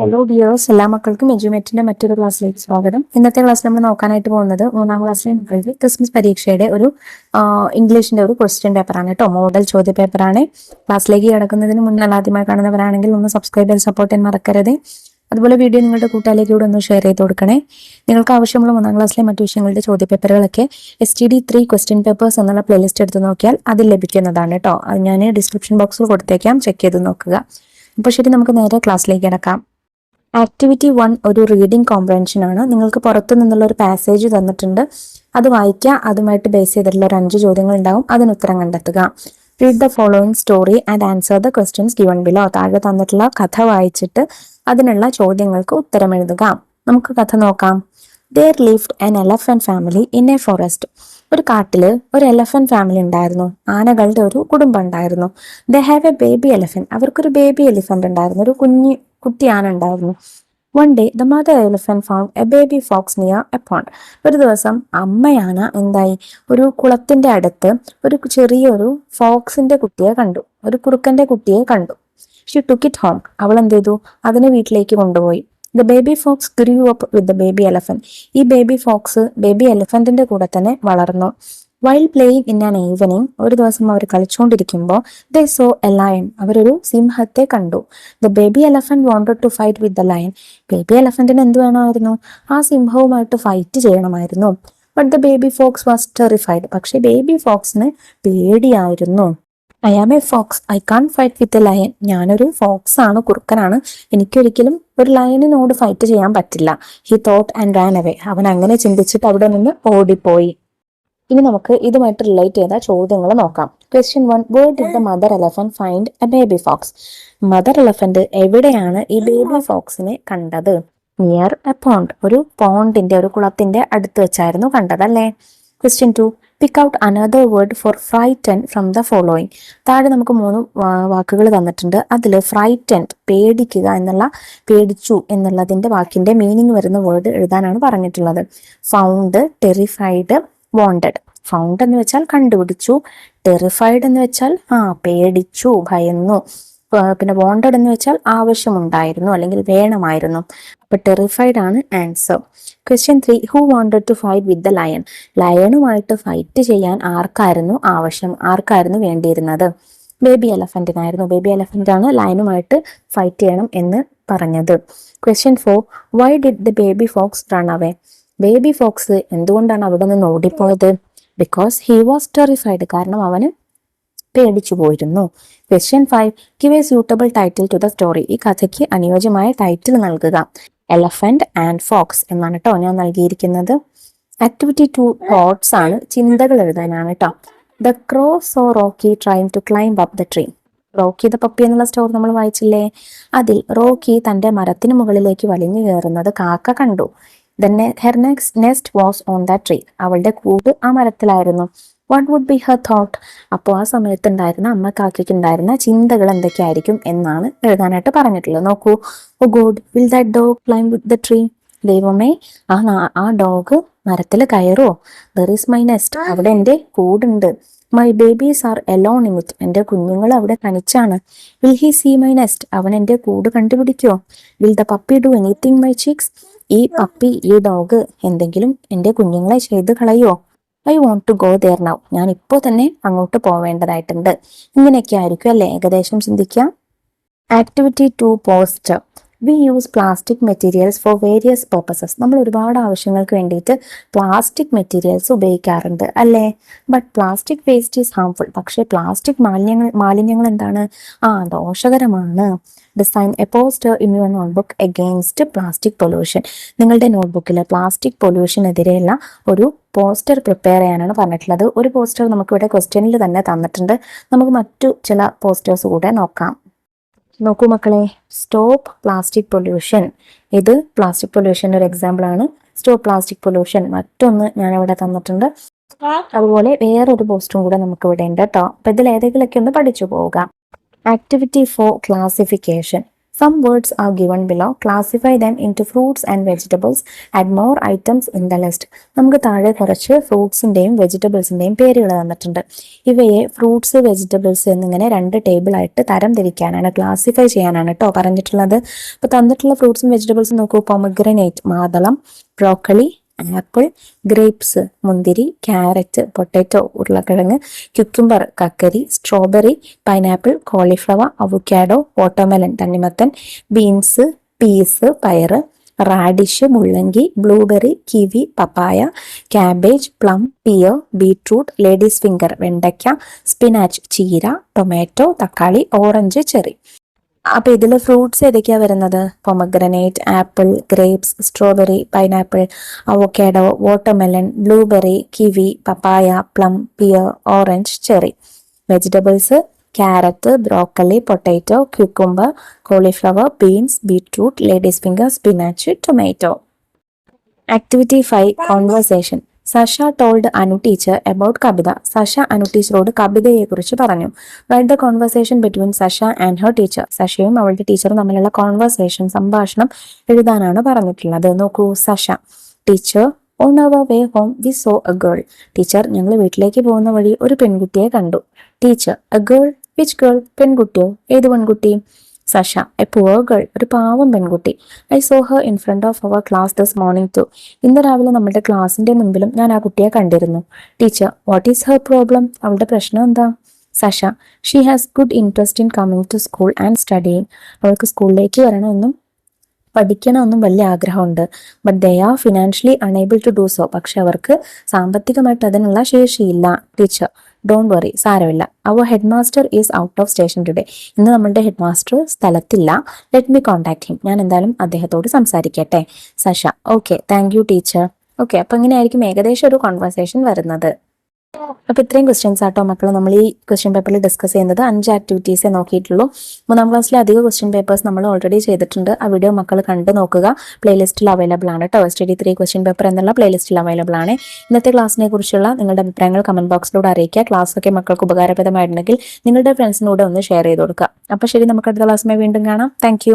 Hello dears, എല്ലാ മക്കൾക്കും എജ്യുമേറ്റിന്റെ മറ്റൊരു ക്ലാസ്സിലേക്ക് സ്വാഗതം. ഇന്നത്തെ ക്ലാസ്സിൽ നമ്മൾ നോക്കാനായിട്ട് പോകുന്നത് 3ാം ക്ലാസ്സിലെ ക്രിസ്മസ് പരീക്ഷയുടെ ഒരു ഇംഗ്ലീഷിന്റെ ഒരു ക്വസ്റ്റ്യൻ പേപ്പറാണ് കേട്ടോ. മോഡൽ ചോദ്യ പേപ്പറാണ്. ക്ലാസ്സിലേക്ക് കിടക്കുന്നതിന് മുന്നേ ആദ്യമായി കാണുന്നവരാണെങ്കിൽ ഒന്ന് സബ്സ്ക്രൈബ് ചെയ്ത് സപ്പോർട്ട് ചെയ്യാൻ മറക്കരുത്. അതുപോലെ വീഡിയോ നിങ്ങളുടെ കൂട്ടുകാരിലേക്ക് കൂടെ ഒന്ന് ഷെയർ ചെയ്ത് കൊടുക്കണേ. നിങ്ങൾക്ക് ആവശ്യമുള്ള 3ാം ക്ലാസ്സിലെ മറ്റു വിഷയങ്ങളുടെ ചോദ്യപേപ്പറുകളൊക്കെ STD3 ക്വസ്റ്റ്യൻ പേപ്പേഴ്സ് എന്നുള്ള പ്ലേലിസ്റ്റ് എടുത്ത് നോക്കിയാൽ അതിൽ ലഭിക്കുന്നതാണ് കേട്ടോ. അത് ഞാൻ ഡിസ്ക്രിപ്ഷൻ ബോക്സിൽ കൊടുത്തേക്കാം, ചെക്ക് ചെയ്ത് നോക്കുക. അപ്പോൾ ശരി, നമുക്ക് നേരെ ക്ലാസ്സിലേക്ക് കിടക്കാം. ആക്ടിവിറ്റി 1 ഒരു റീഡിംഗ് കോംപ്രഹെൻഷൻ ആണ്. നിങ്ങൾക്ക് പുറത്തു നിന്നുള്ള ഒരു പാസേജ് തന്നിട്ടുണ്ട്, അത് വായിക്കുക. അതുമായിട്ട് ബേസ് ചെയ്തിട്ടുള്ള ഒരു 5 ചോദ്യങ്ങൾ ഉണ്ടാവും, അതിന് ഉത്തരം കണ്ടെത്തുക. Read the following story and answer the questions given below. താഴെ തന്നിട്ടുള്ള കഥ വായിച്ചിട്ട് അതിനുള്ള ചോദ്യങ്ങൾക്ക് ഉത്തരം എഴുതുക. നമുക്ക് കഥ നോക്കാം. There lived an elephant family in a forest. ഒരു കാട്ടില് ഒരു എലഫന്റ് ഫാമിലി ഉണ്ടായിരുന്നു. ആനകളുടെ ഒരു കുടുംബം ഉണ്ടായിരുന്നു. They have a baby elephant. അവർക്കൊരു ബേബി എലിഫന്റ് ഉണ്ടായിരുന്നു, ഒരു കുട്ടി ആന ഉണ്ടായിരുന്നു. One day the mother elephant found a baby fox near a pond. ഒരു ദിവസം അമ്മയാന എന്തായി, ഒരു കുളത്തിന്റെ അടുത്ത് ഒരു ചെറിയൊരു ഫോക്സിന്റെ കുട്ടിയെ കണ്ടു, ഒരു കുറുക്കന്റെ കുട്ടിയെ കണ്ടു. She took it home. അവൾ എന്ത് ചെയ്തു, അതിനെ വീട്ടിലേക്ക് കൊണ്ടുപോയി. The baby fox grew up with the baby elephant. ഈ ബേബി ഫോക്സ് ബേബി എലിഫന്റിന്റെ കൂടെ തന്നെ വളർന്നു. While playing in an evening, ഒരു ദിവസം അവർ കളിച്ചുകൊണ്ടിരിക്കുമ്പോൾ they saw a lion. അവരൊരു സിംഹത്തെ കണ്ടു. The baby elephant wanted to fight with the lion. Baby എലഫന്റിന് എന്ത് വേണമായിരുന്നു, ആ സിംഹവുമായിട്ട് ഫൈറ്റ് ചെയ്യണമായിരുന്നു. But the baby fox was terrified. പക്ഷെ ബേബി ഫോക്സിന് പേടിയായിരുന്നു. I am a fox. I can't fight with a lion. ഞാനൊരു ഫോക്സ് ആണ്, കുറുക്കനാണ്, എനിക്കൊരിക്കലും ഒരു ലയണിനോട് ഫൈറ്റ് ചെയ്യാൻ പറ്റില്ല. He thought and ran away. അവൻ അങ്ങനെ ചിന്തിച്ചിട്ട് അവിടെ നിന്ന് ഓടിപ്പോയി. ഇനി നമുക്ക് ഇതുമായിട്ട് റിലേറ്റ് ചെയ്ത ചോദ്യങ്ങൾ നോക്കാം. Question 1. Where did the mother elephant find a baby fox? Mother elephant എവിടെയാണ് ഈ ബേബി ഫോക്സിനെ കണ്ടത്? Near a pond. ഒരു പോണ്ടിന്റെ, ഒരു കുളത്തിന്റെ അടുത്ത് വെച്ചായിരുന്നു കണ്ടത് അല്ലേ? Question 2. Pick out another word for frightened from the following. താഴെ നമുക്ക് 3 വാക്കുകൾ തന്നിട്ടുണ്ട്. അതിൽ ഫ്രൈറ്റൻഡ്, പേടിക്കുക എന്നുള്ള, പേടിച്ചു എന്നുള്ളതിന്റെ വാക്കിന്റെ മീനിങ് വരുന്ന വേർഡ് എഴുതാനാണ് പറഞ്ഞിട്ടുള്ളത്. Found, terrified, wanted. ഫൗണ്ട് എന്ന് വെച്ചാൽ കണ്ടുപിടിച്ചു, ടെറിഫൈഡ് എന്ന് വെച്ചാൽ പേടിച്ചു, ഭയന്നു, പിന്നെ വാണ്ടഡ് എന്ന് വെച്ചാൽ ആവശ്യമുണ്ടായിരുന്നു അല്ലെങ്കിൽ വേണമായിരുന്നു. അപ്പൊ ടെറിഫൈഡ് ആണ് answer. Question 3. Who wanted to fight with the lion? ലയണുമായിട്ട് ഫൈറ്റ് ചെയ്യാൻ ആർക്കായിരുന്നു ആവശ്യം, ആർക്കായിരുന്നു വേണ്ടിയിരുന്നത്? ബേബി എലഫന്റിനായിരുന്നു. ബേബി എലഫന്റ് ആണ് ലയണുമായിട്ട് ഫൈറ്റ് ചെയ്യണം എന്ന് പറഞ്ഞത്. Question 4. Why did the baby fox run away? Baby fox എന്തുകൊണ്ടാണ് അവിടെ നിന്ന് ഓടിപ്പോയത്? Because he was terrified. കാരണം അവന് പേടിച്ചു പോയിരുന്നു. Question 5. Give a suitable title to the story. ഈ കഥയ്ക്ക് അനുയോജ്യമായ ടൈറ്റിൽ നൽകുക. എലഫന്റ് ആൻഡ് ഫോക്സ് എന്നാണ് കേട്ടോ ഞാൻ നൽകിയിരിക്കുന്നത്. ആക്ടിവിറ്റി 2 തോട്ട്സ് ആണ്, ചിന്തകൾ എഴുതാനാണ് കേട്ടോ. The crow saw Rocky trying to climb up the tree. Rocky the puppy എന്നുള്ള സ്റ്റോറി നമ്മൾ വായിച്ചില്ലേ? അതിൽ റോക്കി തന്റെ മരത്തിന് മുകളിലേക്ക് വലിഞ്ഞു കയറുന്നത് കാക്ക കണ്ടു. Then her nest was on that tree. അവളുടെ കൂട് ആ മരത്തിലായിരുന്നു. What would be her thought? അപ്പോൾ ആ സമയത്തുണ്ടായിരുന്ന അമ്മ കാക്കയ്ക്ക് ഉണ്ടായിരുന്ന ചിന്തകൾ എന്തൊക്കെയായിരിക്കും എന്നാണ് എഴുതാനായിട്ട് പറഞ്ഞിട്ടുള്ളത്. നോക്കൂ. Oh God, will that dog climb with the tree? ദൈവമേ, ആ ഡോഗ് മരത്തിൽ കയറുമോ? There is my nest. അവിടെ എൻ്റെ കൂടുണ്ട്. My babies are alone in it. എൻ്റെ കുഞ്ഞുങ്ങൾ അവിടെ തനിച്ചാണ്. Will he see my nest? അവൻ എൻ്റെ കൂട് കണ്ടുപിടിക്കുമോ? Will the puppy do anything my chicks? ഈ പപ്പി, ഈ ഡോഗ് എന്തെങ്കിലും എൻ്റെ കുഞ്ഞുങ്ങളെ ചെയ്ത് കളയുമോ? I want to go there now. ഞാൻ ഇപ്പോൾ തന്നെ അങ്ങോട്ട് പോവേണ്ടതായിട്ടുണ്ട്. ഇങ്ങനെയൊക്കെ ആയിരിക്കും അല്ലേ ഏകദേശം ചിന്തിക്കാം. Activity 2 poster. We use plastic materials for various purposes. നമ്മൾ ഒരുപാട് ആവശ്യങ്ങൾക്ക് വേണ്ടിയിട്ട് പ്ലാസ്റ്റിക് മെറ്റീരിയൽസ് ഉപയോഗിക്കാറുണ്ട് അല്ലേ? But plastic waste is harmful. പക്ഷേ പ്ലാസ്റ്റിക് മാലിന്യങ്ങൾ എന്താണ്? ദോഷകരമാണ്. Design a poster in your notebook against plastic pollution. നിങ്ങളുടെ നോട്ട്ബുക്കിൽ പ്ലാസ്റ്റിക് പൊല്യൂഷനെതിരെയുള്ള ഒരു പോസ്റ്റർ പ്രിപ്പയർ ചെയ്യാനാണ് പറഞ്ഞിട്ടുള്ളത്. ഒരു പോസ്റ്റർ നമുക്കിവിടെ ക്വസ്റ്റ്യനിൽ തന്നെ തന്നിട്ടുണ്ട്. നമുക്ക് മറ്റു ചില പോസ്റ്റേഴ്സ് കൂടെ നോക്കാം. നോക്കൂ മക്കളെ, സ്റ്റോപ്പ് പ്ലാസ്റ്റിക് പൊല്യൂഷൻ. ഇത് പ്ലാസ്റ്റിക് പൊല്യൂഷൻ ഒരു എക്സാമ്പിൾ ആണ്. സ്റ്റോപ്പ് പ്ലാസ്റ്റിക് പൊല്യൂഷൻ മറ്റൊന്ന് ഞാനിവിടെ തന്നിട്ടുണ്ട്. അതുപോലെ വേറൊരു പോസ്റ്ററും കൂടെ നമുക്ക് ഇവിടെ ഉണ്ട് കേട്ടോ. അപ്പൊ ഇതിൽ ഏതെങ്കിലുമൊക്കെ ഒന്ന് പഠിച്ചു പോവുക. Activity 4 classification. Some words are given below. Classify them into fruits and vegetables. Add more items in the list. നമുക്ക് താഴെ കുറച്ച് ഫ്രൂട്ട്സിന്റെയും വെജിറ്റബിൾസിന്റെയും പേരുകൾ തന്നിട്ടുണ്ട്. ഇവയെ ഫ്രൂട്ട്സ് വെജിറ്റബിൾസ് എന്നിങ്ങനെ രണ്ട് ടേബിളായിട്ട് തരം തിരിക്കാനാണ്, ക്ലാസിഫൈ ചെയ്യാനാണ് കേട്ടോ പറഞ്ഞിട്ടുള്ളത്. അപ്പോൾ തന്നിട്ടുള്ള ഫ്രൂട്ട്സും വെജിറ്റബിൾസും നോക്കൂ. പൊമഗ്രനേറ്റ് മാതളം, ബ്രോക്കലി ആപ്പിൾ, ഗ്രേപ്സ് മുന്തിരി, ക്യാരറ്റ് പൊട്ടാറ്റോ ഉരുളക്കിഴങ്ങ്, ക്യുക്കുംബർ കക്കരി, strawberry pineapple, cauliflower avocado, watermelon തണ്ണിമത്തൻ, ബീൻസ് പീസ് പയറ്, റാഡിഷ് മുള്ളങ്കി, blueberry kiwi papaya, cabbage plum, pear beetroot, ladies finger വെണ്ടയ്ക്ക, സ്പിനാച്ച് ചീര, ടൊമാറ്റോ തക്കാളി, ഓറഞ്ച് ചെറി. അപ്പൊ ഇതില് ഫ്രൂട്ട്സ് ഏതൊക്കെയാ വരുന്നത്? Pomegranate, apple, grapes, strawberry, pineapple, avocado, watermelon, blueberry, kiwi, papaya, plum, pear, orange, cherry. Vegetables carrot, broccoli, potato, cucumber, cauliflower, beans, beetroot, ladies finger, spinach, tomato. Activity 5 conversation. Sasha told Anu teacher about Kavitha. Sasha Anu ടീച്ചറോട് കവിതയെ കുറിച്ച് പറഞ്ഞു. Write the conversation between Sasha and her teacher. സഷയും അവളുടെ ടീച്ചറും തമ്മിലുള്ള conversation സംഭാഷണം എഴുതാനാണ് പറഞ്ഞിട്ടുള്ളത്. നോക്കൂ. Sasha: teacher, on our way home we saw a girl. Teacher, ഞങ്ങൾ വീട്ടിലേക്ക് പോകുന്ന വഴി ഒരു പെൺകുട്ടിയെ കണ്ടു. Teacher: a girl? Which girl? പെൺകുട്ടിയോ? ഏത് പെൺകുട്ടി? സഷ: എ പുവർ ഗേൾ, ഒരു പാവം പെൺകുട്ടി. I so Har in front of our class this morning too. ഇന്ന് രാവിലെ നമ്മുടെ ക്ലാസിന്റെ മുൻപിലും ഞാൻ ആ കുട്ടിയെ കണ്ടിരുന്നു. Teacher: what is her problem? അവളുടെ പ്രശ്നം എന്താ? Sasha: she has good interest in coming to school and studying. അവൾക്ക് സ്കൂളിലേക്ക് വരണമെന്നും പഠിക്കണമെന്നും വലിയ ആഗ്രഹമുണ്ട്. But they are financially unable to do so. പക്ഷെ അവർക്ക് സാമ്പത്തികമായിട്ട് അതിനുള്ള ശേഷിയില്ല. ടീച്ചർ: ഡോണ്ട് വറി, സാരമില്ല. Our head master is out of station today. ഇന്ന് നമ്മളുടെ ഹെഡ് മാസ്റ്റർ സ്ഥലത്തില്ല. Let me contact him. ഞാൻ എന്തായാലും അദ്ദേഹത്തോട് സംസാരിക്കട്ടെ. Sasha: okay, thank you teacher. Okay, അപ്പൊ ഇങ്ങനെയായിരിക്കും ഏകദേശം ഒരു കോൺവെർസേഷൻ വരുന്നത്. അപ്പൊ ഇത്രയും ക്വസ്റ്റ്യൻസ് ആട്ടോ മക്കൾ നമ്മൾ ഈ ക്വസ്റ്റ്യൻ പേപ്പറിൽ ഡിസ്കസ് ചെയ്യുന്നത്. 5 ആക്ടിവിറ്റീസേ നോക്കിയിട്ടുള്ളൂ. 3ാം ക്ലാസ്സിലെ അധിക ക്വസ്റ്റ്യൻ പേപ്പേഴ്സ് നമ്മൾ ഓൾറെഡി ചെയ്തിട്ടുണ്ട്. ആ വീഡിയോ മക്കൾ കണ്ടു നോക്കുക. പ്ലേലിസ്റ്റിൽ അവൈലബിൾ ആണ് കേട്ടോ. സ്റ്റഡി 3 ക്വസ്റ്റ്യൻ പേപ്പർ എന്നുള്ള പ്ലേലിസ്റ്റിൽ അവൈലബിൾ ആണ്. ഇന്നത്തെ ക്ലാസ്സിനെ കുറിച്ചുള്ള നിങ്ങളുടെ അഭിപ്രായങ്ങൾ കമന്റ് ബോക്സിലൂടെ അറിയിക്കുക. ക്ലാസ്സൊക്കെ മക്കൾക്ക് ഉപകാരപ്രദമായിട്ടുണ്ടെങ്കിൽ നിങ്ങളുടെ ഫ്രണ്ട്സിനൂടെ ഒന്ന് ഷെയർ ചെയ്ത് കൊടുക്കുക. അപ്പൊ ശരി, നമുക്ക് അടുത്ത ക്ലാസ്സുമായി വീണ്ടും കാണാം. താങ്ക്